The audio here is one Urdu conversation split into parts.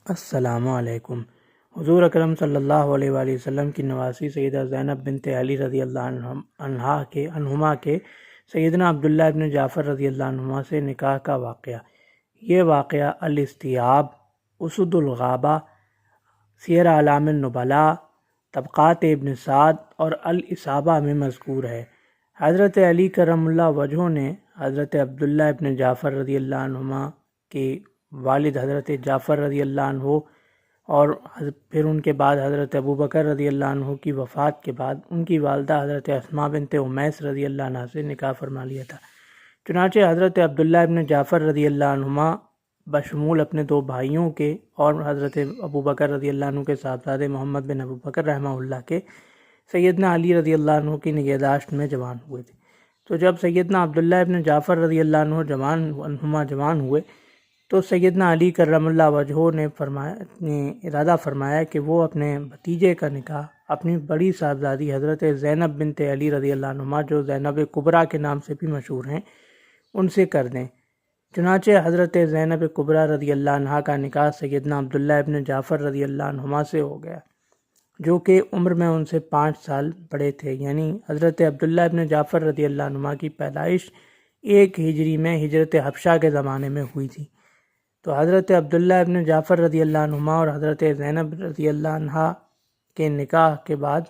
السلام علیکم۔ حضور اکرم صلی اللہ علیہ وآلہ وسلم کی نواسی سیدہ زینب بنت علی رضی اللہ عنہما کے سیدنا عبداللہ ابن جعفر رضی اللہ عنہما سے نکاح کا واقعہ۔ یہ واقعہ الاستیاب، اسد الغابہ، سیر اعلام النبلاء، طبقات ابن سعد اور الاصابہ میں مذکور ہے۔ حضرت علی کرم اللہ وجہہ نے حضرت عبداللہ ابن جعفر رضی اللہ عنہما کے والد حضرت جعفر رضی اللہ عنہ اور پھر ان کے بعد حضرت ابوبکر رضی اللہ عنہ کی وفات کے بعد ان کی والدہ حضرت اسماء بنت امیس رضی اللہ عنہ سے نکاح فرما لیا تھا۔ چنانچہ حضرت عبداللہ ابن جعفر رضی اللہ عنہما بشمول اپنے دو بھائیوں کے اور حضرت ابوبکر رضی اللہ عنہ کے صاحبزادے محمد بن ابوبکر رحمہ اللہ کے سیدنا علی رضی اللہ عنہ کی نگہداشت میں جوان ہوئے تھے۔ تو جب سیدنا عبداللہ ابن جعفر رضی اللہ عنہ جوان ہوئے تو سیدنا علی کرم اللہ وجہہ نے ارادہ فرمایا کہ وہ اپنے بھتیجے کا نکاح اپنی بڑی صاحبزادی حضرت زینب بنت علی رضی اللہ عنہما، جو زینب کبریٰ کے نام سے بھی مشہور ہیں، ان سے کر دیں۔ چنانچہ حضرت زینب کبریٰ رضی اللہ عنہا کا نکاح سیدنا عبداللہ ابن جعفر رضی اللہ عنہما سے ہو گیا، جو کہ عمر میں ان سے 5 سال بڑے تھے، یعنی حضرت عبداللہ ابن جعفر رضی اللہ عنہما کی پیدائش 1 ہجری میں ہجرت حبشہ کے زمانے میں ہوئی تھی۔ تو حضرت عبداللہ ابن جعفر رضی اللہ عنہما اور حضرت زینب رضی اللہ عنہا کے نکاح کے بعد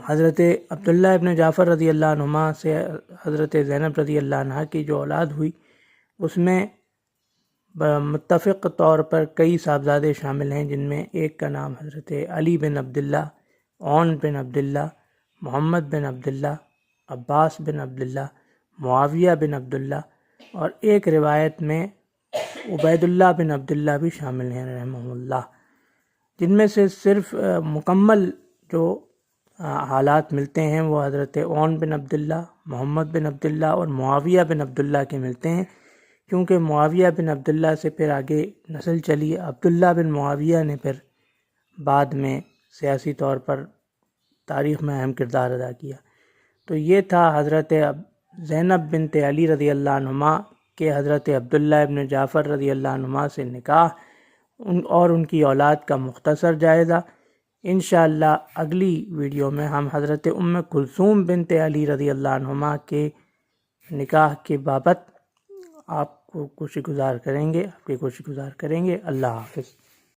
حضرت عبداللہ ابن جعفر رضی اللہ عنہما سے حضرت زینب رضی اللہ عنہا کی جو اولاد ہوئی، اس میں متفق طور پر کئی صاحبزادے شامل ہیں، جن میں ایک کا نام حضرت علی بن عبداللہ، عون بن عبداللہ، محمد بن عبداللہ، عباس بن عبداللہ، معاویہ بن عبداللہ، اور ایک روایت میں عبید اللہ بن عبداللہ بھی شامل ہیں رحمہ اللہ، جن میں سے صرف مکمل جو حالات ملتے ہیں وہ حضرت عون بن عبداللہ، محمد بن عبداللہ اور معاویہ بن عبداللہ کے ملتے ہیں، کیونکہ معاویہ بن عبداللہ سے پھر آگے نسل چلی، عبداللہ بن معاویہ نے پھر بعد میں سیاسی طور پر تاریخ میں اہم کردار ادا کیا۔ تو یہ تھا حضرت زینب بنت علی رضی اللہ عنہما کے حضرت عبداللہ ابن جعفر رضی اللہ عنہما سے نکاح اور ان کی اولاد کا مختصر جائزہ۔ انشاءاللہ اگلی ویڈیو میں ہم حضرت ام کلثوم بنت علی رضی اللہ عنہما کے نکاح کے بابت آپ کی خوشی گزار کریں گے۔ اللہ حافظ۔